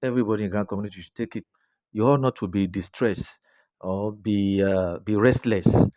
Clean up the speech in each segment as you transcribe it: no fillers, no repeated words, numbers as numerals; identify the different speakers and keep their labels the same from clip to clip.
Speaker 1: everybody in grand community should take it. You ought not to be distressed or be restless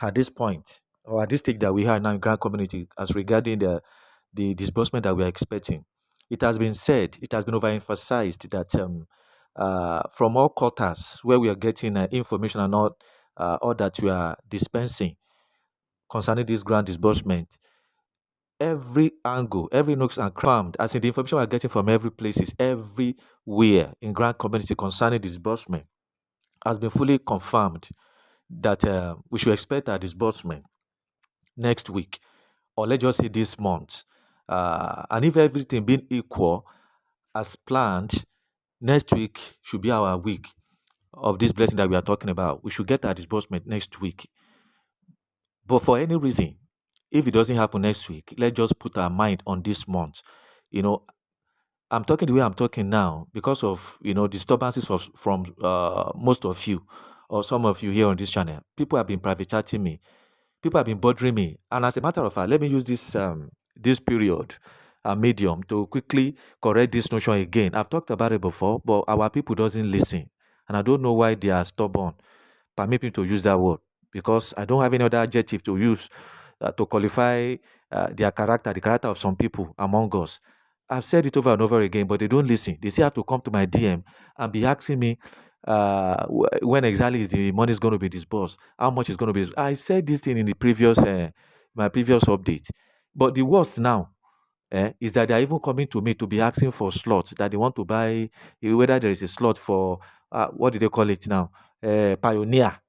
Speaker 1: at this point or at this stage that we are now in grand community as regarding the disbursement that we are expecting. It has been said, it has been overemphasized that from all quarters where we are getting information and all that we are dispensing concerning this grant disbursement, every angle, every nooks and crammed, as in the information we're getting from every places, everywhere in grand community concerning disbursement has been fully confirmed that we should expect our disbursement next week, or let's just say this month. And if everything being equal as planned, next week should be our week of this blessing that we are talking about. We should get our disbursement next week. But for any reason, if it doesn't happen next week, let's just put our mind on this month. You know, I'm talking the way I'm talking now because of disturbances from most of you or some of you here on this channel. People have been private chatting me. People have been bothering me, and as a matter of fact, let me use this period medium to quickly correct this notion again. I've talked about it before, but our people doesn't listen, and I don't know why they are stubborn. Permit me to use that word because I don't have any other adjective to use to qualify their character, the character of some people among us. I've said it over and over again, but they don't listen. They still have to come to my DM and be asking me when exactly is the money is going to be disbursed, how much is going to be. I said this thing in the previous my previous update, but the worst now is that they're even coming to me to be asking for slots that they want to buy, whether there is a slot for what do they call it now, pioneer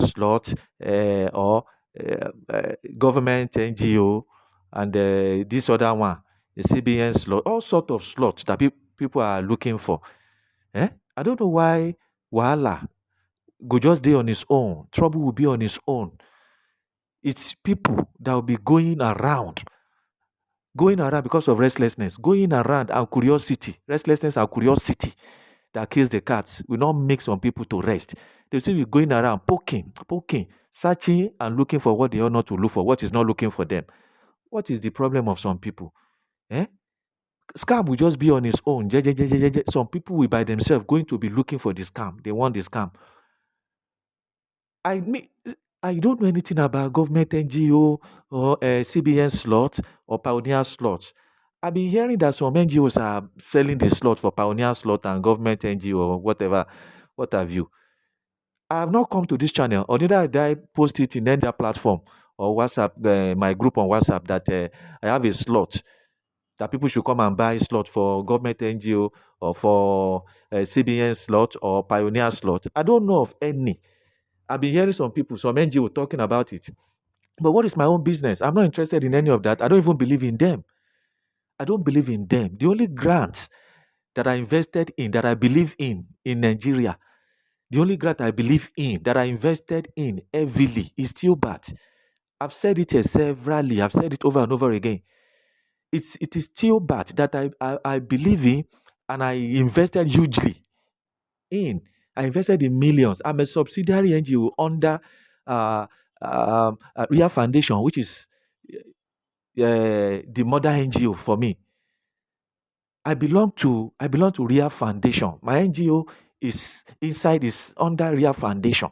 Speaker 1: slot or government NGO, and this other one, the CBN slot, all sort of slots that people are looking for. I don't know why wahala go just dey on its own, trouble will be on its own. It's people that will be going around because of restlessness, going around and curiosity, restlessness and curiosity that kills the cats will not make some people to rest. They still be going around poking, searching and looking for what they ought not to look for, what is not looking for them. What is the problem of some people? Eh? Scam will just be on its own. Some people will by themselves going to be looking for the scam. They want the scam. I mean, I don't know anything about government NGO or CBN slots or Pioneer slots. I've been hearing that some NGOs are selling the slot for Pioneer slot and government NGO or whatever, what have you. I have not come to this channel, or neither did I post it in any other platform or WhatsApp, my group on WhatsApp, that I have a slot that people should come and buy slot for government NGO or for CBN slot or Pioneer slot. I don't know of any. I've been hearing some people, some NGO talking about it. But what is my own business? I'm not interested in any of that. I don't even believe in them. I don't believe in them. The only grants that I invested in, that I believe in Nigeria, the only grant I believe in, that I invested in heavily, is still bad. I've said it here severally. I've said it over and over again. It is still bad that I believe in, and I invested hugely in. I invested in millions. I'm a subsidiary NGO under uh, Ria Foundation, which is the mother NGO for me. I belong to Ria Foundation. My NGO is under Ria Foundation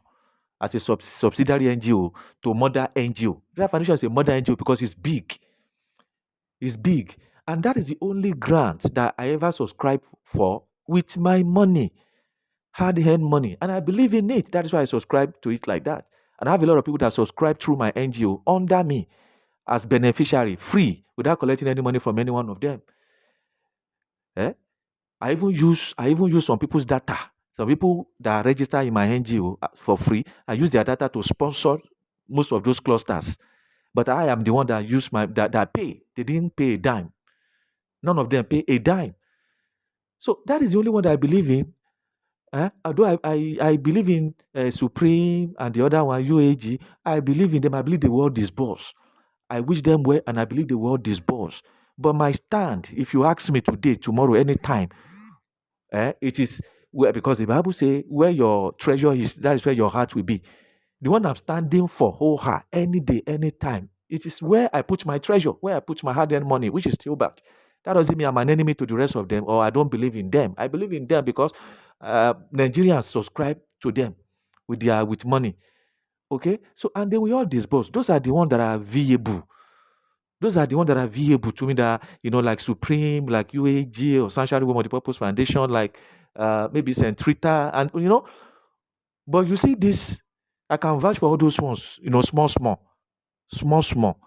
Speaker 1: as a subsidiary NGO to mother NGO. Ria Foundation is a mother NGO because it's big. It's big. And that is the only grant that I ever subscribed for with my money, hard-earned money. And I believe in it. That is why I subscribe to it like that. And I have a lot of people that subscribe through my NGO under me as beneficiary, free, without collecting any money from any one of them. Eh? I even use some people's data. Some people that are registered in my NGO for free, I use their data to sponsor most of those clusters. But I am the one that use that pay. They didn't pay a dime. None of them pay a dime. So that is the only one that I believe in. Although I believe in Supreme and the other one, UAG, I believe in them. I believe the world is boss. I wish them well, and I believe the world is boss. But my stand, if you ask me today, tomorrow, anytime, it is where, because the Bible says, where your treasure is, that is where your heart will be. The one I'm standing for, whole heart, any day, anytime. It is where I put my treasure, where I put my hard-earned money, which is still back. That doesn't mean I'm an enemy to the rest of them or I don't believe in them. I believe in them because Nigerians subscribe to them with money. Okay, so and they will all disburse. Those are the ones that are viable. Those are the ones that are viable to me that, like Supreme, like UAG or Sanctuary Women Multipurpose Foundation, like maybe Centrita, and but you see this, I can vouch for all those ones, small.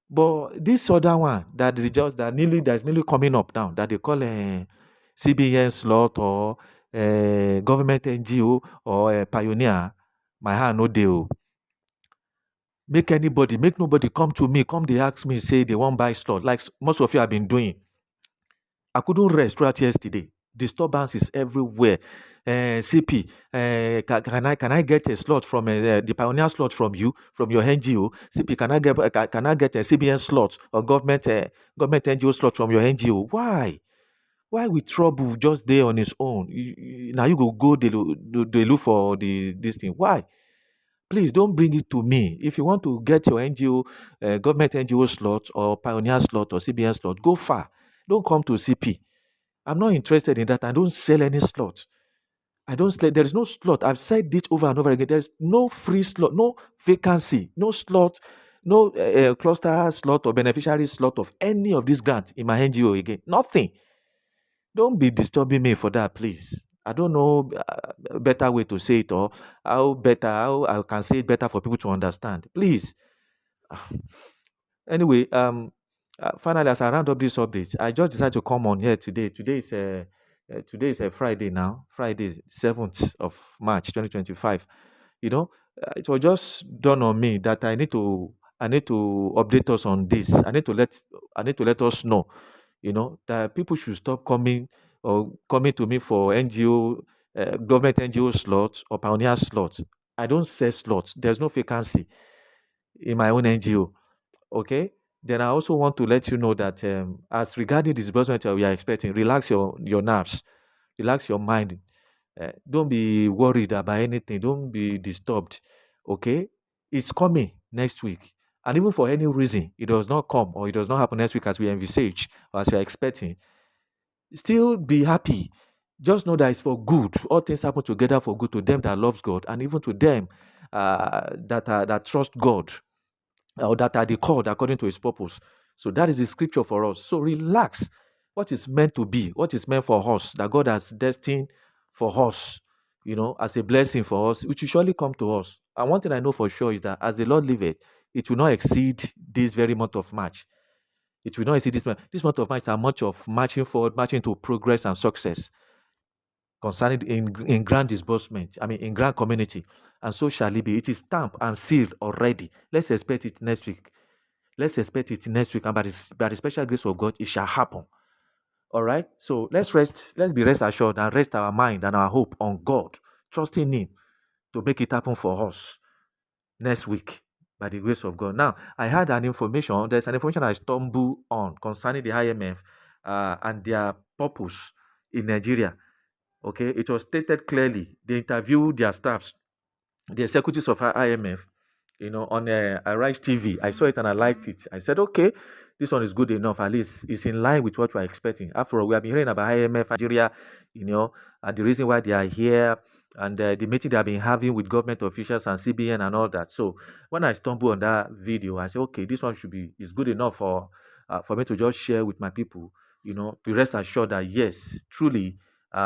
Speaker 1: But this other one that they just that's nearly coming up now that they call a CBN slot or government NGO or Pioneer, my hand no deal. Make nobody come to me, come they ask me, say they won't buy slot, like most of you have been doing. I couldn't rest throughout yesterday. Disturbance is everywhere. CP, can I get a slot from the Pioneer slot from you, from your NGO? CP, can I get a CBN slot or government NGO slot from your NGO? Why? Why we trouble just there on its own? Now you go they look for this thing. Why? Please don't bring it to me. If you want to get your NGO, government NGO slot or Pioneer slot or CBN slot, go far. Don't come to CP. I'm not interested in that. I don't sell any slot. I don't sell. There is no slot. I've said this over and over again. There's no free slot, no vacancy, no slot, no cluster slot or beneficiary slot of any of these grants in my NGO again. Nothing. Don't be disturbing me for that, please. I don't know a better way to say it or how I can say it better for people to understand. Please. Anyway, finally, as I round up this update, I just decided to come on here today. Today is a Friday now. Friday, 7th of March, 2025. It was just dawned on me that I need to update us on this. I need to let us know, that people should stop coming to me for NGO, government NGO slots or pioneer slots. I don't sell slots. There's no vacancy in my own NGO. Okay. Then I also want to let you know that as regarding disbursement we are expecting, relax your nerves, relax your mind. Don't be worried about anything. Don't be disturbed. Okay, it's coming next week, and even for any reason it does not come or it does not happen next week as we envisage or as we are expecting, still be happy. Just know that it's for good. All things happen together for good to them that loves God, and even to them that trust God, or that are the called according to his purpose. So that is the scripture for us. So relax. What is meant to be, what is meant for us, that God has destined for us, as a blessing for us, which will surely come to us. And one thing I know for sure is that as the Lord liveth, it will not exceed this very month of March. It will not exceed this month. This month of March is a month of marching forward, marching to progress and success concerning in grand disbursement, in grand community. And so shall it be. It is stamped and sealed already. Let's expect it next week. And by the special grace of God, it shall happen. All right. So let's rest. Let's be rest assured and rest our mind and our hope on God, trusting Him to make it happen for us next week by the grace of God. Now, I had there's an information I stumbled on concerning the IMF and their purpose in Nigeria. Okay, it was stated clearly. They interviewed their staffs, the executives of IMF, on Arise TV. I saw it and I liked it. I said, okay, this one is good enough. At least it's in line with what we're expecting. After all, we have been hearing about IMF Nigeria, and the reason why they are here and the meeting they have been having with government officials and CBN and all that. So when I stumbled on that video, I said, okay, this one is good enough for me to just share with my people. Be rest assured that yes, truly,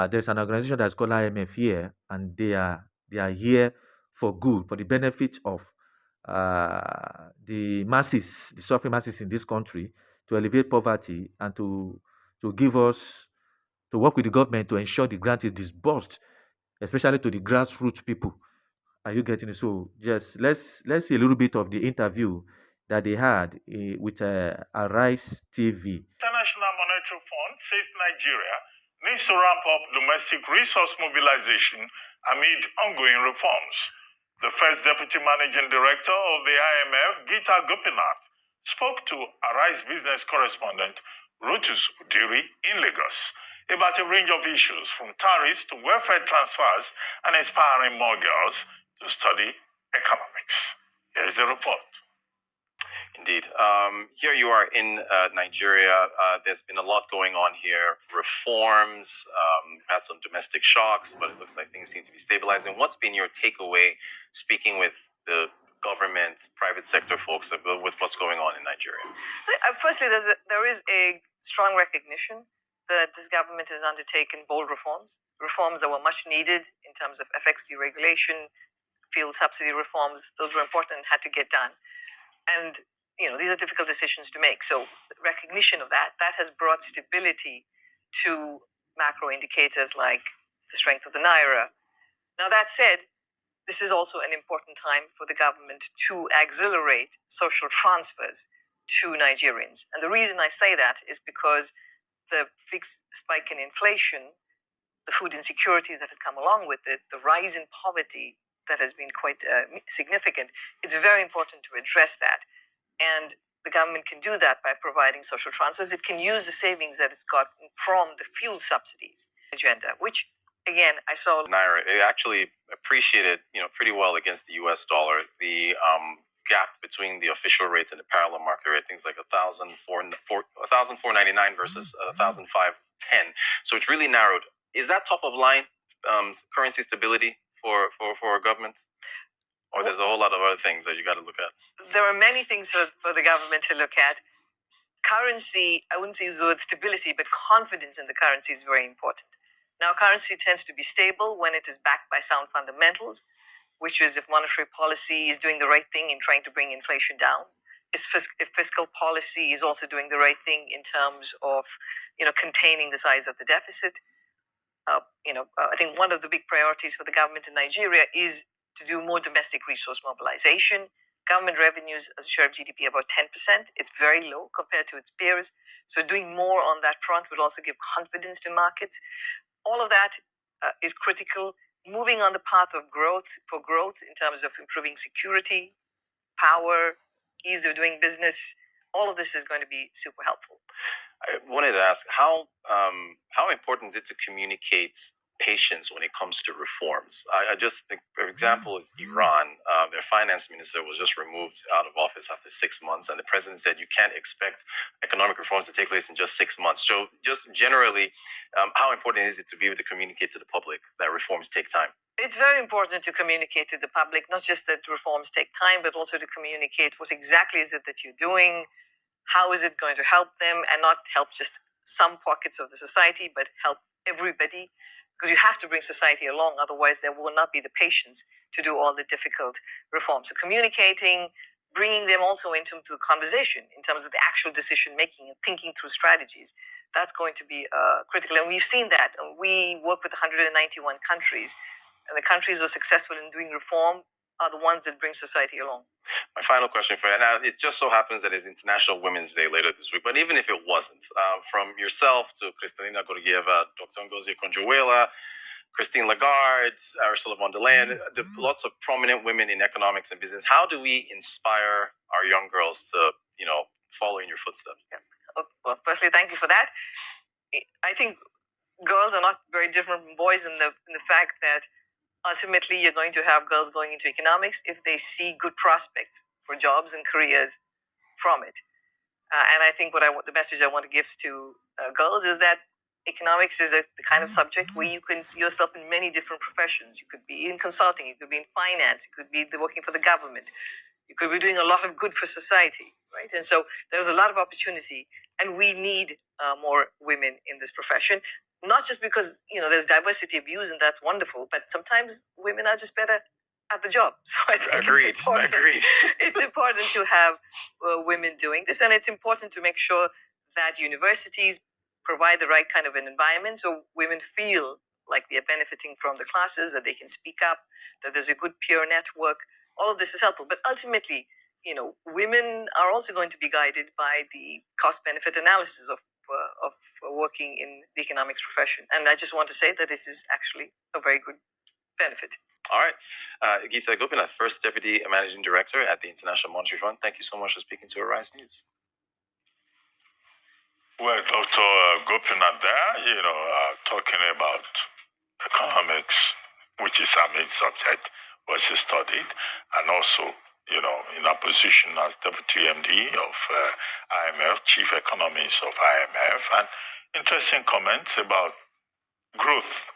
Speaker 1: there's an organization that's called IMF here, and they are here for good, for the benefit of the masses, the suffering masses in this country, to alleviate poverty and to work with the government to ensure the grant is disbursed, especially to the grassroots people. Are you getting it? So yes, let's see a little bit of the interview that they had with Arise TV.
Speaker 2: International Monetary Fund says Nigeria needs to ramp up domestic resource mobilization amid ongoing reforms. The first deputy managing director of the IMF, Gita Gopinath, spoke to Arise business correspondent Rotus Udiri in Lagos about a range of issues from tariffs to welfare transfers and inspiring more girls to study economics. Here's the report. Indeed. Here you are in Nigeria. There's been a lot going on here. Reforms, had some domestic shocks, but it looks like things seem to be stabilizing. What's been your takeaway speaking with the government, private sector folks with what's going on in Nigeria?
Speaker 3: Firstly, there is a strong recognition that this government has undertaken bold reforms that were much needed in terms of FX deregulation, fuel subsidy reforms. Those were important and had to get done. And these are difficult decisions to make. So recognition of that has brought stability to macro indicators like the strength of the naira. Now, that said, this is also an important time for the government to accelerate social transfers to Nigerians. And the reason I say that is because the big spike in inflation, the food insecurity that has come along with it, the rise in poverty that has been quite significant, it's very important to address that. And the government can do that by providing social transfers. It can use the savings that it's gotten from the fuel subsidies agenda, which, again, I saw
Speaker 2: Naira, it actually appreciated, pretty well against the U.S. dollar. The gap between the official rate and the parallel market rate, things like 1,499 versus 1,510. So it's really narrowed. Is that top of line currency stability for a government? Or there's a whole lot of other things that you got to look at?
Speaker 3: There are many things for the government to look at. Currency, I wouldn't use the word stability, but confidence in the currency is very important. Now, currency tends to be stable when it is backed by sound fundamentals, which is if monetary policy is doing the right thing in trying to bring inflation down. If fiscal policy is also doing the right thing in terms of, containing the size of the deficit. I think one of the big priorities for the government in Nigeria is to do more domestic resource mobilization. Government revenues as a share of GDP about 10%. It's very low compared to its peers. So doing more on that front will also give confidence to markets. All of that is critical. Moving on the path of growth in terms of improving security, power, ease of doing business. All of this is going to be super helpful.
Speaker 2: I wanted to ask how important is it to communicate patience when it comes to reforms? I just think, for example, is Iran. Their finance minister was just removed out of office after 6 months, and the president said you can't expect economic reforms to take place in just 6 months. So just generally, how important is it to be able to communicate to the public that reforms take time?
Speaker 3: It's very important to communicate to the public, not just that reforms take time, but also to communicate what exactly is it that you're doing, how is it going to help them, and not help just some pockets of the society, but help everybody. Because you have to bring society along, otherwise there will not be the patience to do all the difficult reforms. So communicating, bringing them also into the conversation in terms of the actual decision making and thinking through strategies, that's going to be critical. And we've seen that. We work with 191 countries, and the countries who are successful in doing reform are the ones that bring society along.
Speaker 2: My final question for you. Now, it just so happens that it's International Women's Day later this week, but even if it wasn't, from yourself to Kristalina Georgieva, Dr. Ngozi Okonjo-Iweala, Christine Lagarde, Ursula von der Leyen, lots of prominent women in economics and business. How do we inspire our young girls to, follow in your footsteps?
Speaker 3: Yeah. Well, firstly, thank you for that. I think girls are not very different from boys in the fact that ultimately you're going to have girls going into economics if they see good prospects for jobs and careers from it. And I think the message I want to give to girls is that economics is the kind of subject where you can see yourself in many different professions. You could be in consulting, you could be in finance, you could be working for the government, you could be doing a lot of good for society, right? And so there's a lot of opportunity, and we need more women in this profession. Not just because, there's diversity of views and that's wonderful, but sometimes women are just better at the job. So I think it's important to have women doing this. And it's important to make sure that universities provide the right kind of an environment so women feel like they're benefiting from the classes, that they can speak up, that there's a good peer network. All of this is helpful. But ultimately, women are also going to be guided by the cost-benefit analysis of working in the economics profession. And I just want to say that this is actually a very good benefit.
Speaker 2: All right. Geeta Gopinath, First Deputy Managing Director at the International Monetary Fund. Thank you so much for speaking to Arise News.
Speaker 4: Well, Dr. Gopinath there, talking about economics, which is our main subject, was studied, and also in our position as Deputy MD of IMF, Chief Economist of IMF, and interesting comments about growth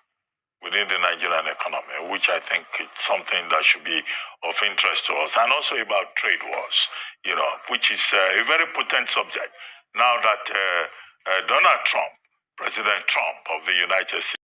Speaker 4: within the Nigerian economy, which I think is something that should be of interest to us, and also about trade wars, which is a very potent subject now that Donald Trump, President Trump of the United States,